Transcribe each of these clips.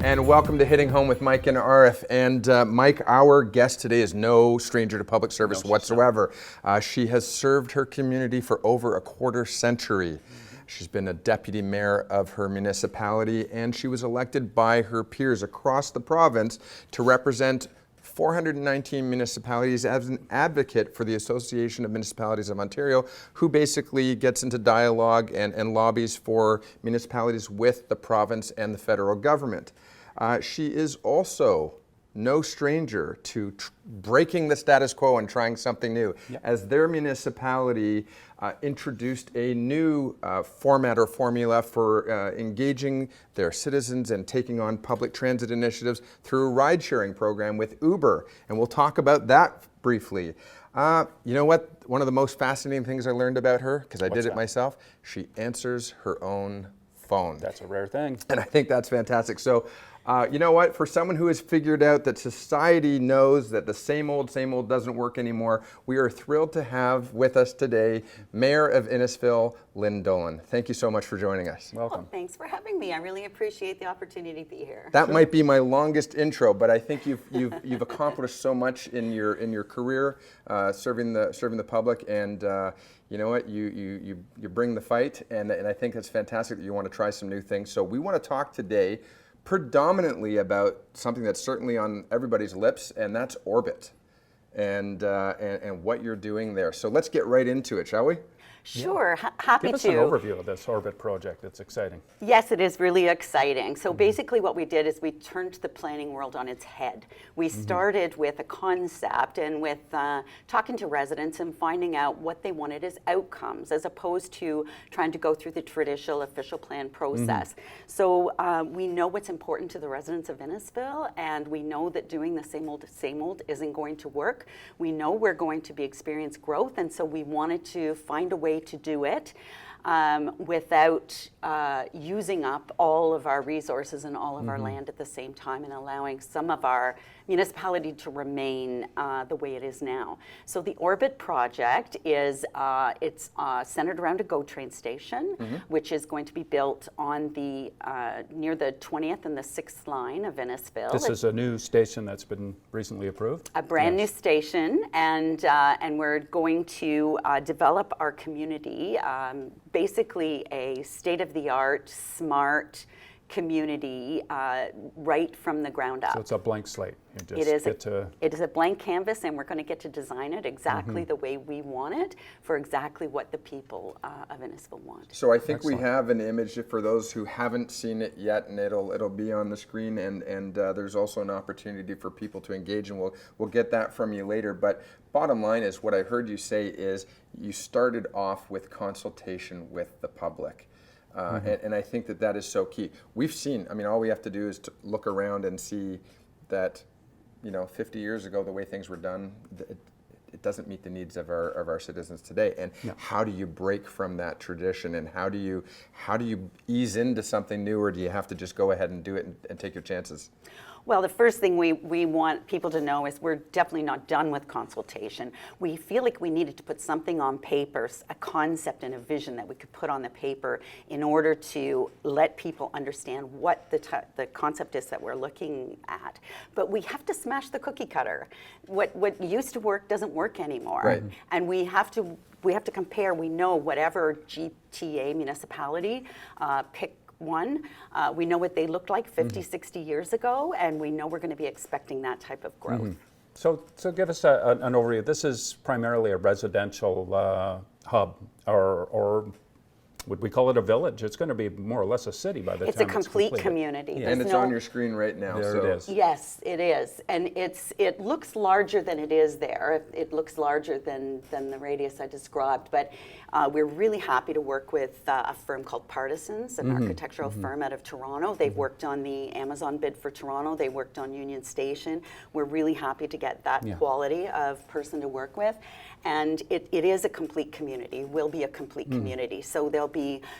And welcome to Hitting Home with Mike and Arif. And Mike, our guest today is no stranger to public service whatsoever. She has served her community for over a quarter century. She's been a deputy mayor of her municipality, and she was elected by her peers across the province to represent 419 municipalities as an advocate for the Association of Municipalities of Ontario, who basically gets into dialogue and lobbies for municipalities with the province and the federal government. She is also no stranger to breaking the status quo and trying something new. Yep. As their municipality introduced a new format or formula for engaging their citizens and taking on public transit initiatives through a ride-sharing program with Uber. And we'll talk about that briefly. You know what? One of the most fascinating things I learned about her, because I did it myself, she answers her own phone. That's a rare thing. And I think that's fantastic. So, you know what? For someone who has figured out that society knows that the same old doesn't work anymore, we are thrilled to have with us today Mayor of Innisfil, Lynn Dollin. Thank you so much for joining us. Welcome. Well, thanks for having me. I really appreciate the opportunity to be here. That might be my longest intro, but I think you've accomplished so much in your career, serving the public, and you know what? You bring the fight, and I think it's fantastic that you want to try some new things. So we want to talk today predominantly about something that's certainly on everybody's lips, and that's orbit, and what you're doing there. So let's get right into it, shall we? Sure, happy to. Give us an overview of this orbit project. It's exciting. Yes, it is really exciting. So basically what we did is we turned the planning world on its head. We started with a concept and with talking to residents and finding out what they wanted as outcomes, as opposed to trying to go through the traditional official plan process. So we know what's important to the residents of Innisfil, and we know that doing the same old isn't going to work. We know we're going to be experience growth, and so we wanted to find a way to do it without using up all of our resources and all of our land at the same time, and allowing some of our municipality to remain the way it is now. So the Orbit project is it's centered around a GO train station, which is going to be built on the near the 20th and the 6th line of Innisfil. This is a new station that's been recently approved? A brand new station, and we're going to develop our community, basically a state-of-the-art, smart community right from the ground up. So it's a blank slate. You It just get to... It is a blank canvas, and we're going to get to design it exactly the way we want it, for exactly what the people of Innisfil want. So I think we have an image for those who haven't seen it yet, and it'll be on the screen, and there's also an opportunity for people to engage, and we'll get that from you later. But bottom line is, what I heard you say is you started off with consultation with the public. And I think that is so key. We've seen, I mean, all we have to do is to look around and see that, 50 years ago, the way things were done, it doesn't meet the needs of our citizens today. And how do you break from that tradition, and how do you ease into something new, or do you have to just go ahead and do it and take your chances? Well, the first thing we want people to know is we're definitely not done with consultation. We feel like we needed to put something on paper, a concept and a vision that we could put on the paper in order to let people understand what the concept is that we're looking at. But we have to smash the cookie cutter. What used to work doesn't work anymore. Right. And we have to compare. We know whatever GTA municipality pick one, we know what they looked like 50, 60 years ago, and we know we're going to be expecting that type of growth. So give us an overview. This is primarily a residential hub, or would we call it a village? It's going to be more or less a city by the time it's a complete community. Yeah. And it's on your screen right now. There it is. Yes, it is. And it looks larger than it is there. It looks larger than the radius I described. But we're really happy to work with a firm called Partisans, an architectural firm out of Toronto. They've worked on the Amazon bid for Toronto. They worked on Union Station. We're really happy to get that quality of person to work with. And it is a complete community, will be a complete community. So there'll be,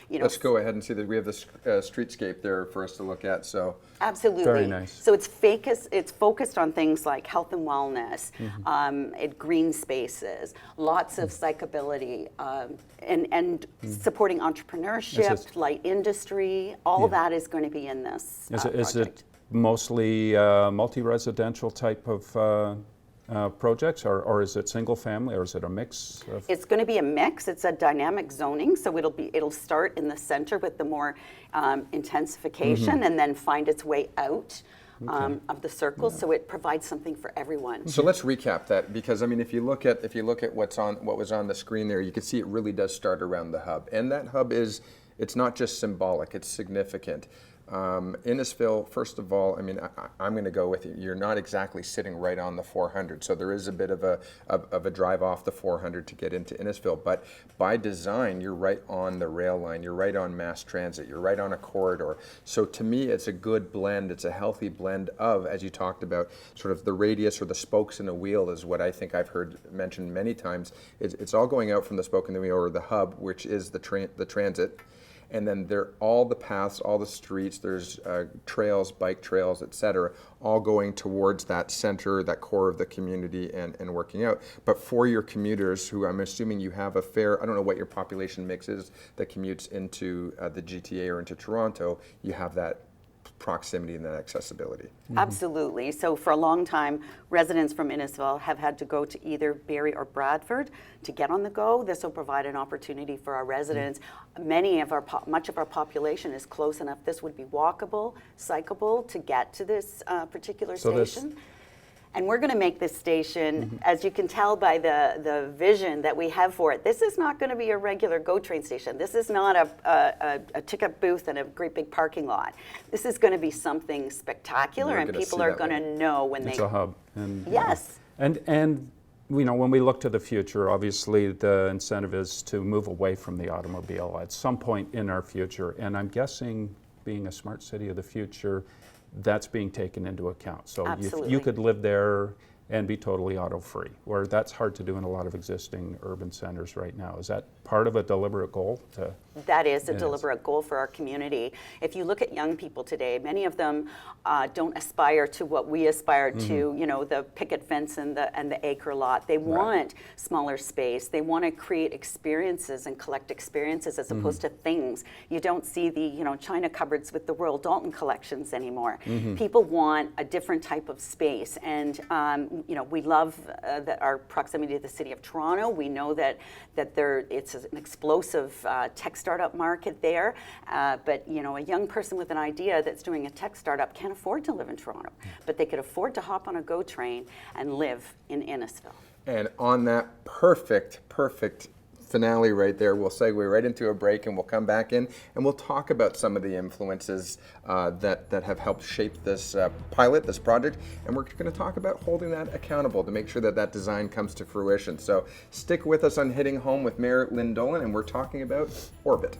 Let's go ahead and see that we have the streetscape there for us to look at. So absolutely. Very nice. So it's focused on things like health and wellness, green spaces, lots of psychability, and supporting entrepreneurship, light industry. All that is going to be in this project. mostly multi-residential type of projects, or is it single family, or is it a mix of? It's going to be a mix. It's a dynamic zoning, so it'll start in the center with the more intensification, and then find its way out of the circle. So it provides something for everyone. So let's recap that, because I mean, if you look at what was on the screen there, you can see it really does start around the hub, and that hub it's not just symbolic; it's significant. Innisfil, first of all, I mean, I'm going to go with you. You're not exactly sitting right on the 400, so there is a bit of a drive off the 400 to get into Innisfil. But by design, you're right on the rail line. You're right on mass transit. You're right on a corridor. So to me, it's a good blend. It's a healthy blend of, as you talked about, sort of the radius or the spokes in a wheel is what I think I've heard mentioned many times. It's all going out from the spoke in the wheel, or the hub, which is the transit. And then there all the paths, all the streets, there's trails, bike trails, et cetera, all going towards that center, that core of the community and working out. But for your commuters, who I'm assuming you have a fair, I don't know what your population mix is that commutes into the GTA or into Toronto, you have that proximity and that accessibility. Absolutely. So for a long time, residents from Innisfil have had to go to either Barrie or Bradford to get on the go. This will provide an opportunity for our residents. Much of our population is close enough. This would be walkable, cyclable to get to this particular station. And we're going to make this station, as you can tell by the vision that we have for it, this is not going to be a regular GO train station. This is not a ticket booth and a great big parking lot. This is going to be something spectacular, and people are going to know when It's a hub. And, yes. And you know, when we look to the future, obviously the incentive is to move away from the automobile at some point in our future. And I'm guessing, being a smart city of the future, that's being taken into account. So you could live there and be totally auto-free, where that's hard to do in a lot of existing urban centers right now. Is that part of a deliberate goal? That is a deliberate goal for our community. If you look at young people today, many of them don't aspire to what we aspire to, you know, the picket fence and the acre lot. They want smaller space. They want to create experiences and collect experiences as opposed to things. You don't see the, you know, china cupboards with the Royal Dalton collections anymore. People want a different type of space, and you know, we love our proximity to the City of Toronto. We know that it's an explosive tech startup market there, but you know, a young person with an idea that's doing a tech startup can't afford to live in Toronto, but they could afford to hop on a GO train and live in Innisfil. And on that perfect finale right there, we'll segue right into a break, and we'll come back in and we'll talk about some of the influences that have helped shape this pilot, this project, and we're going to talk about holding that accountable to make sure that design comes to fruition. So stick with us on Hitting Home with Mayor Lynn Dollin, and we're talking about Orbit.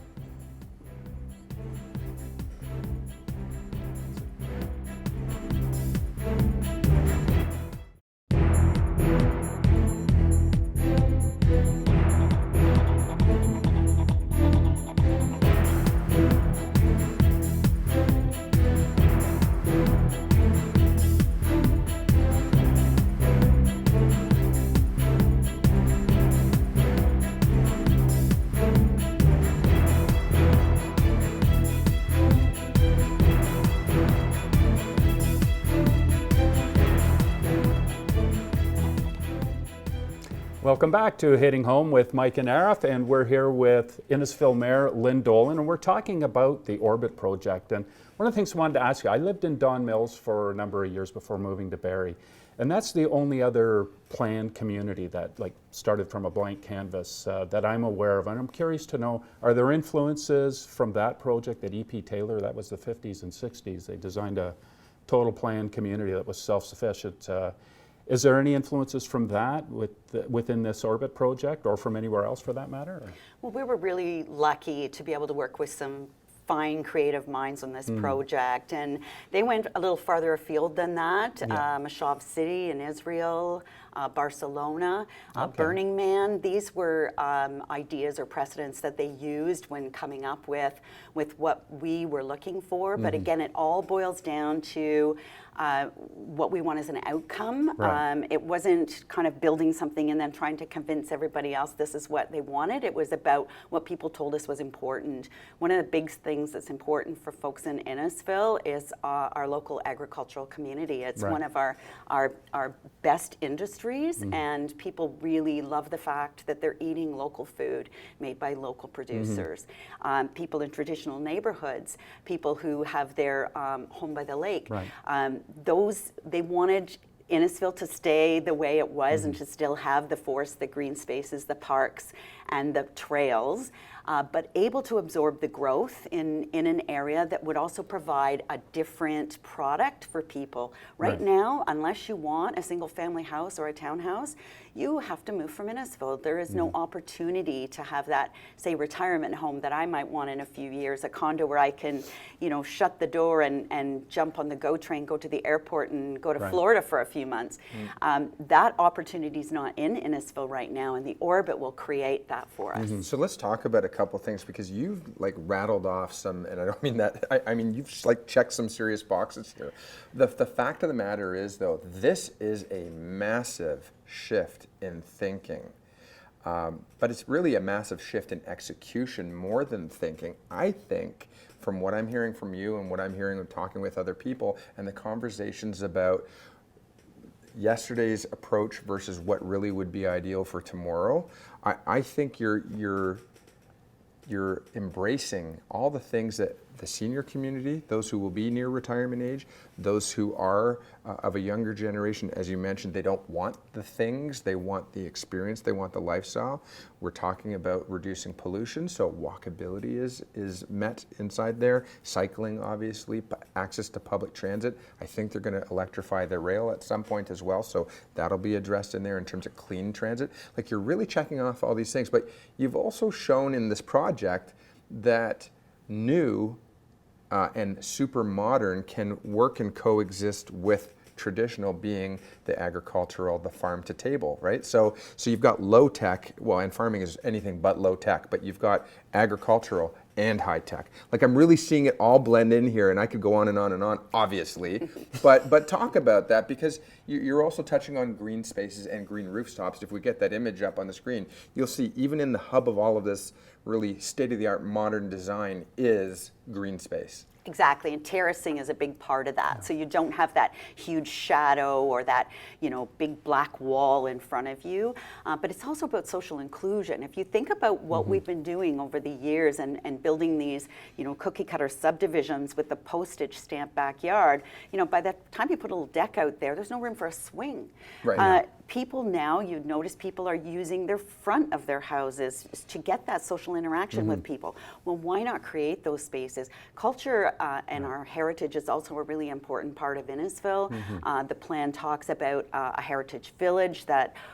Welcome back to Hitting Home with Mike and Arif, and we're here with Innisfil Mayor Lynn Dollin, and we're talking about the Orbit project. And one of the things I wanted to ask you, I lived in Don Mills for a number of years before moving to Barrie, and that's the only other planned community that started from a blank canvas that I'm aware of. And I'm curious to know, are there influences from that project at E.P. Taylor? That was the 50s and 60s. They designed a total planned community that was self-sufficient. Is there any influences from that within this Orbit project, or from anywhere else for that matter? Well, we were really lucky to be able to work with some fine creative minds on this project, and they went a little farther afield than that. Mashhad City in Israel, Barcelona, Burning Man. These were ideas or precedents that they used when coming up with what we were looking for. But again, it all boils down to what we want as an outcome. It wasn't kind of building something and then trying to convince everybody else this is what they wanted. It was about what people told us was important. One of the big things things that's important for folks in Innisfil is our local agricultural community. It's one of our best industries, and people really love the fact that they're eating local food made by local producers. People in traditional neighborhoods, people who have their home by the lake, they wanted Innisfil to stay the way it was and to still have the forests, the green spaces, the parks, and the trails, but able to absorb the growth in an area that would also provide a different product for people. Right now, unless you want a single family house or a townhouse, you have to move from Innisfil. There is no opportunity to have that, say, retirement home that I might want in a few years, a condo where I can, shut the door and jump on the GO train, go to the airport and go to Florida for a few months. That opportunity is not in Innisfil right now, and the Orbit will create that for us. So let's talk about a couple things, because you've rattled off some, and I don't mean that, I mean you've checked some serious boxes here. The fact of the matter is, though, this is a massive shift in thinking, but it's really a massive shift in execution more than thinking. I think, from what I'm hearing from you and what I'm hearing and talking with other people and the conversations about yesterday's approach versus what really would be ideal for tomorrow, I think you're embracing all the things that the senior community, those who will be near retirement age, those who are of a younger generation, as you mentioned, they don't want the things, they want the experience, they want the lifestyle. We're talking about reducing pollution, so walkability is met inside there. Cycling, obviously, access to public transit. I think they're going to electrify the rail at some point as well, so that'll be addressed in there in terms of clean transit. You're really checking off all these things, but you've also shown in this project that new and super modern can work and coexist with traditional, being the agricultural, the farm to table, right? So you've got low tech, well, and farming is anything but low tech, but you've got agricultural and high tech. I'm really seeing it all blend in here, and I could go on and on and on, obviously, but talk about that, because you're also touching on green spaces and green rooftops. If we get that image up on the screen, you'll see even in the hub of all of this really state-of-the-art modern design is green space. Exactly, and terracing is a big part of that. So you don't have that huge shadow or that, big black wall in front of you. But it's also about social inclusion. If you think about what we've been doing over the years and building these, cookie cutter subdivisions with the postage stamp backyard, by the time you put a little deck out there, there's no room for a swing. People now, you'd notice people are using their front of their houses to get that social interaction with people. Well, why not create those spaces? Culture and our heritage is also a really important part of Innisfil. The plan talks about a heritage village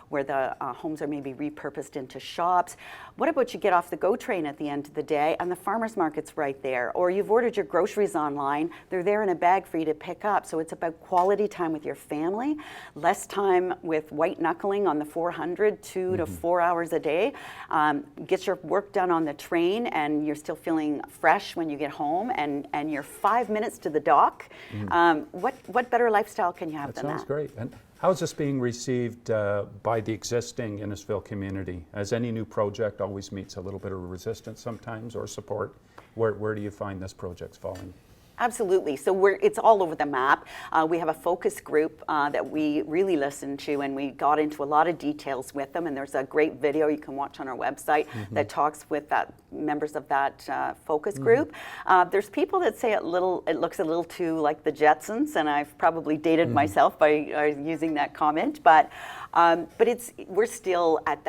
where the homes are maybe repurposed into shops. What about you get off the GO train at the end of the day and the farmer's market's right there, or you've ordered your groceries online, they're there in a bag for you to pick up. So it's about quality time with your family, less time with white knuckling on the 400, 2 to 4 hours a day. Get your work done on the train and you're still feeling fresh when you get home, and you're 5 minutes to the dock. What better lifestyle can you have than that? That sounds great. And how is this being received by the existing Innisfil community? As any new project always meets a little bit of resistance sometimes, or support, where do you find this project's falling? Absolutely. So it's all over the map. We have a focus group that we really listened to, and we got into a lot of details with them. And there's a great video you can watch on our website that talks with members of that focus group. There's people that say it looks a little too like the Jetsons, and I've probably dated myself by using that comment. But we're still at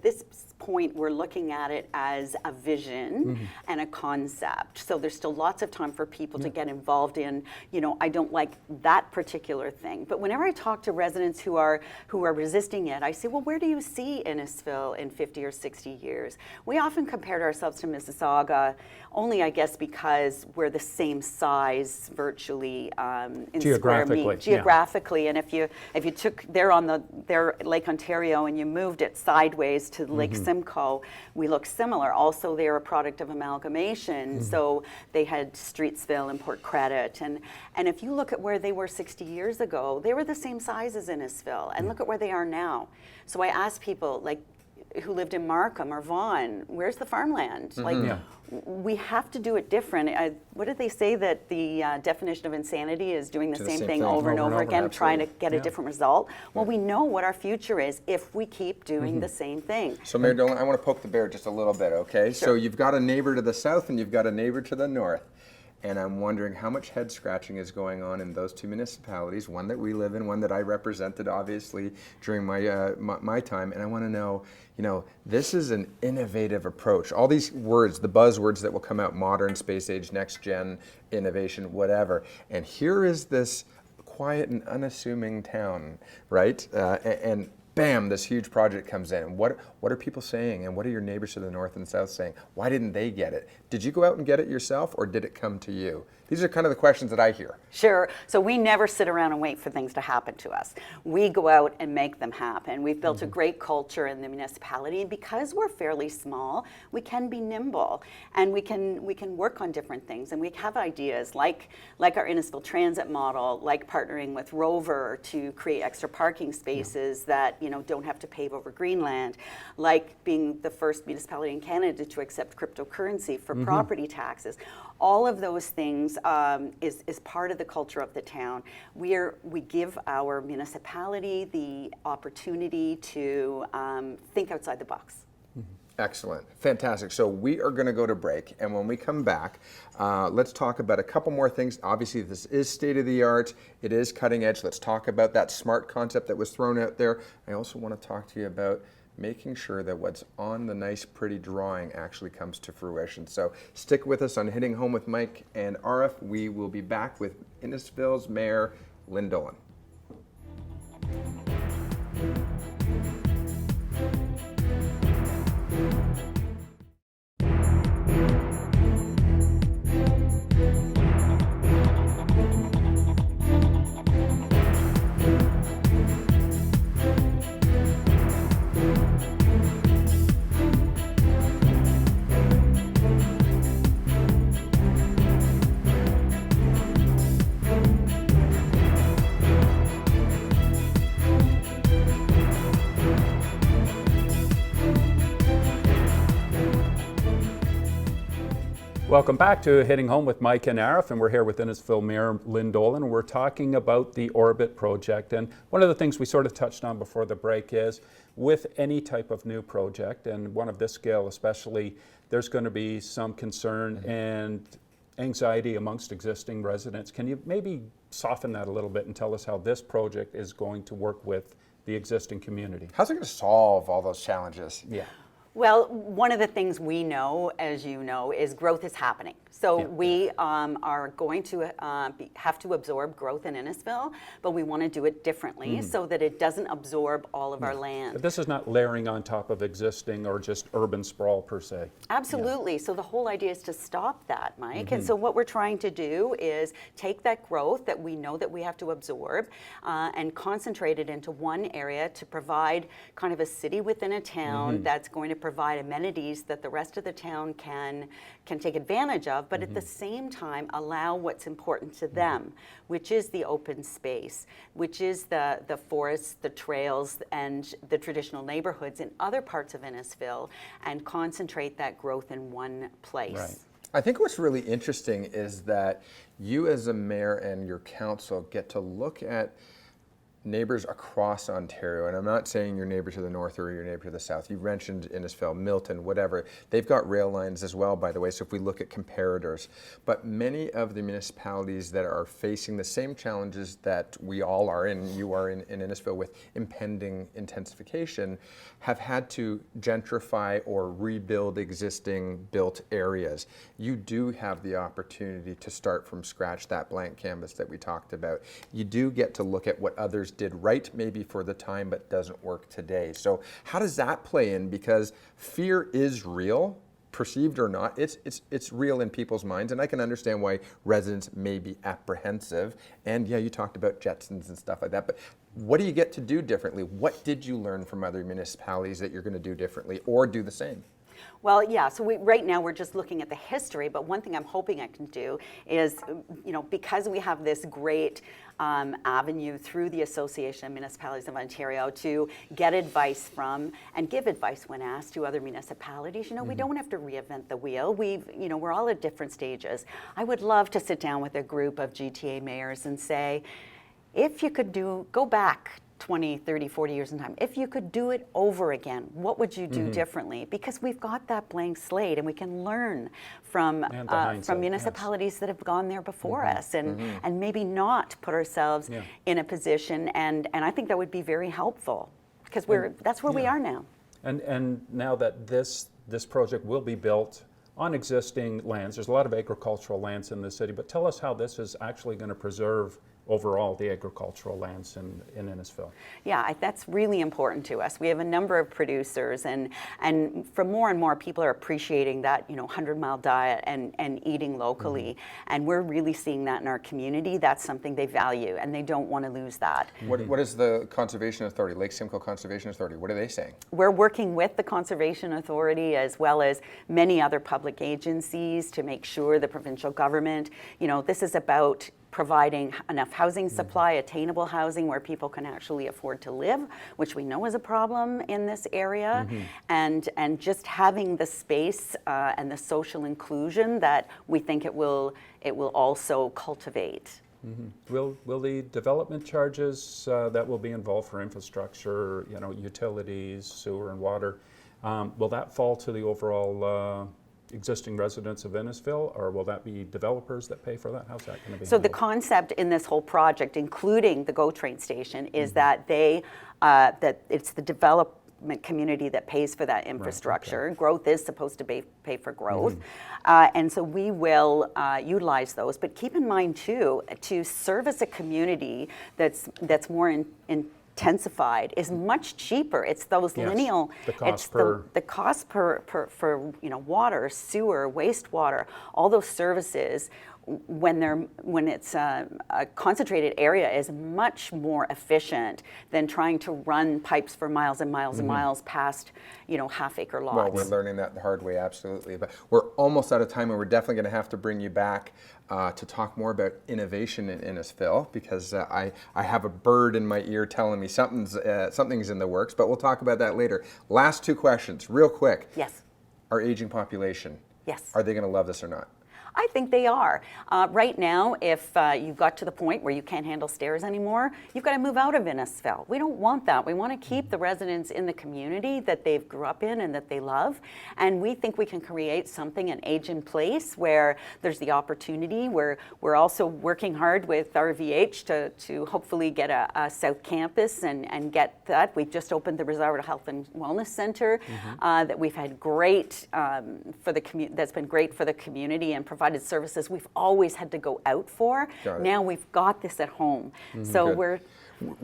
this point, we're looking at it as a vision and a concept. So there's still lots of time for people to get involved in, I don't like that particular thing. But whenever I talk to residents who are resisting it, I say, well, where do you see Innisfil in 50 or 60 years? We often compared ourselves to Mississauga, only I guess because we're the same size virtually in square meter. Geographically. And if you took their Lake Ontario and you moved it sideways to Lake Simcoe, we look similar. Also, they're a product of amalgamation, so they had Streetsville and Port Credit. And if you look at where they were 60 years ago, they were the same size as Innisfil, and look at where they are now. So I ask people, who lived in Markham or Vaughan, where's the farmland? Like, we have to do it different. What did they say, that the definition of insanity is doing the same thing over and over again, trying to get a different result? Well, we know what our future is if we keep doing the same thing. So Mayor Dolan, I want to poke the bear just a little bit, okay? So you've got a neighbor to the south and you've got a neighbor to the north. And I'm wondering how much head scratching is going on in those two municipalities, one that we live in, one that I represented obviously during my my time. And I want to know, this is an innovative approach. All these words, the buzzwords that will come out, modern, space age, next gen, innovation, whatever. And here is this quiet and unassuming town, right? And bam, this huge project comes in. What are people saying, and what are your neighbors to the north and south saying? Why didn't they get it? Did you go out and get it yourself, or did it come to you? These are kind of the questions that I hear. Sure. So we never sit around and wait for things to happen to us. We go out and make them happen. We've built a great culture in the municipality, and because we're fairly small, we can be nimble, and we can work on different things, and we have ideas like our Innisfil transit model, like partnering with Rover to create extra parking spaces that don't have to pave over Greenland, like being the first municipality in Canada to accept cryptocurrency for property taxes. All of those things is part of the culture of the town. We give our municipality the opportunity to think outside the box. Excellent. Fantastic. So we are going to go to break, and when we come back, let's talk about a couple more things. Obviously, this is state of the art. It is cutting edge. Let's talk about that SMART concept that was thrown out there. I also want to talk to you about making sure that what's on the nice, pretty drawing actually comes to fruition. So stick with us on Hitting Home with Mike and Arif. We will be back with Innisfil's Mayor Lynn Dollin. Welcome back to Hitting Home with Mike and Arif, and we're here with Innisfil Mayor Lynn Dollin, and we're talking about the Orbit project. And one of the things we sort of touched on before the break is, with any type of new project, and one of this scale especially, there's going to be some concern and anxiety amongst existing residents. Can you maybe soften that a little bit and tell us how this project is going to work with the existing community? How's it going to solve all those challenges? Yeah. Well, one of the things we know, as you know, is growth is happening. So we are going to have to absorb growth in Innisfil, but we want to do it differently so that it doesn't absorb all of our land. But this is not layering on top of existing or just urban sprawl per se. Absolutely. So the whole idea is to stop that, Mike. And so what we're trying to do is take that growth that we know that we have to absorb and concentrate it into one area to provide kind of a city within a town that's going to provide amenities that the rest of the town can take advantage of, but at the same time allow what's important to them, which is the open space, which is the forests, the trails, and the traditional neighborhoods in other parts of Innisfil, and concentrate that growth in one place. Right. I think what's really interesting is that you as a mayor and your council get to look at neighbors across Ontario, and I'm not saying your neighbor to the north or your neighbor to the south. You mentioned Innisfil, Milton, whatever. They've got rail lines as well, by the way, so if we look at comparators. But many of the municipalities that are facing the same challenges that we all are in, you are in Innisfil, with impending intensification, have had to gentrify or rebuild existing built areas. You do have the opportunity to start from scratch, that blank canvas that we talked about. You do get to look at what others did right maybe for the time but doesn't work today. So how does that play in? Because fear is real, perceived or not. It's real in people's minds, and I can understand why residents may be apprehensive. And yeah, you talked about Jetsons and stuff like that, but what do you get to do differently? What did you learn from other municipalities that you're going to do differently or do the same? Well, yeah, so right now we're just looking at the history, but one thing I'm hoping I can do is, because we have this great avenue through the Association of Municipalities of Ontario to get advice from and give advice when asked to other municipalities. We don't have to reinvent the wheel. We're all at different stages. I would love to sit down with a group of GTA mayors and say, if you could go back 20, 30, 40 years in time, if you could do it over again, what would you do differently? Because we've got that blank slate and we can learn from municipalities that have gone there before us and maybe not put ourselves in a position, and I think that would be very helpful because that's where we are now. And now that this project will be built on existing lands, there's a lot of agricultural lands in the city, but tell us how this is actually going to preserve overall the agricultural lands in Innisfil. Yeah, that's really important to us. We have a number of producers, and for more and more people are appreciating that 100-mile diet and eating locally, and we're really seeing that in our community. That's something they value, and they don't want to lose that. What is the Conservation Authority, Lake Simcoe Conservation Authority, what are they saying? We're working with the Conservation Authority as well as many other public agencies to make sure the provincial government, this is about providing enough housing supply, attainable housing where people can actually afford to live, which we know is a problem in this area, and just having the space and the social inclusion that we think it will also cultivate. Will the development charges that will be involved for infrastructure, utilities, sewer and water, will that fall to the overall existing residents of Innisfil, or will that be developers that pay for that? How's that going to be So handled? the concept in this whole project, including the GO train station, is that that it's the development community that pays for that infrastructure. Right, okay. Growth is supposed to pay for growth, and so we will utilize those. But keep in mind too, to service a community that's more intensified is much cheaper. It's those lineal. The cost it's per the cost per for water, sewer, wastewater, all those services. When it's a concentrated area is much more efficient than trying to run pipes for miles and miles and miles past half-acre lots. Well, we're learning that the hard way, absolutely. But we're almost out of time, and we're definitely going to have to bring you back to talk more about innovation in Innisfil, because I have a bird in my ear telling me something's in the works. But we'll talk about that later. Last two questions, real quick. Yes. Our aging population. Yes. Are they going to love this or not? I think they are. Right now, if you've got to the point where you can't handle stairs anymore, you've got to move out of Innisfil. We don't want that. We want to keep the residents in the community that they've grew up in and that they love. And we think we can create something, an age in place, where there's the opportunity. We're also working hard with RVH to hopefully get a South Campus and get that. We've just opened the Sideroad Health and Wellness Center that we've had great that's been great for the community and provided services we've always had to go out for. Now we've got this at home. So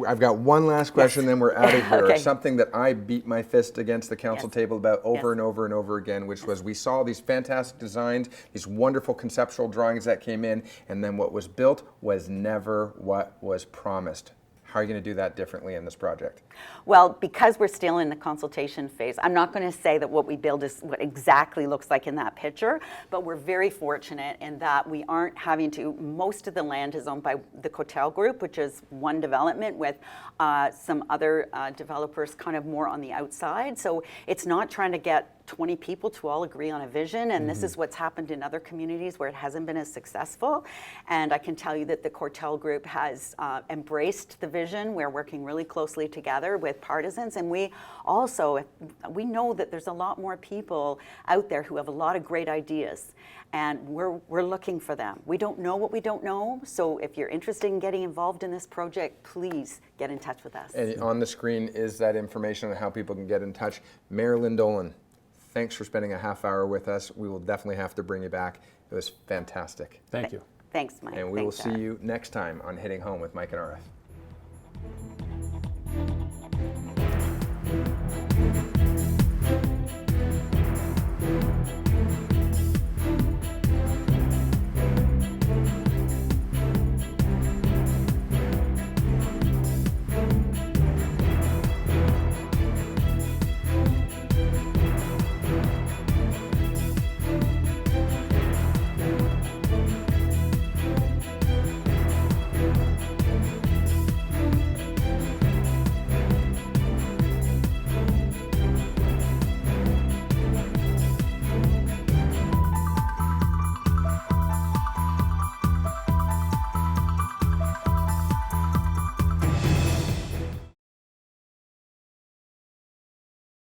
I've got one last question, then we're out of here. Okay. Something that I beat my fist against the council table about over and over and over again, which was we saw these fantastic designs, these wonderful conceptual drawings that came in, and then what was built was never what was promised. How are you going to do that differently in this project? Well, because we're still in the consultation phase, I'm not going to say that what we build is what exactly looks like in that picture, but we're very fortunate in that we aren't having to, most of the land is owned by the Cotel Group, which is one development with some other developers kind of more on the outside. So it's not trying to get 20 people to all agree on a vision, and this is what's happened in other communities where it hasn't been as successful. And I can tell you that the Cotel Group has embraced the vision. We're working really closely together with partisans, and we know that there's a lot more people out there who have a lot of great ideas, and we're looking for them. We don't know what we don't know, so if you're interested in getting involved in this project, please get in touch with us. And on the screen is that information on how people can get in touch. Mayor Lynn Dollin, thanks for spending a half hour with us. We will definitely have to bring you back. It was fantastic. Thank you. Thanks, Mike. And we will see you next time on Hitting Home with Mike and Arif.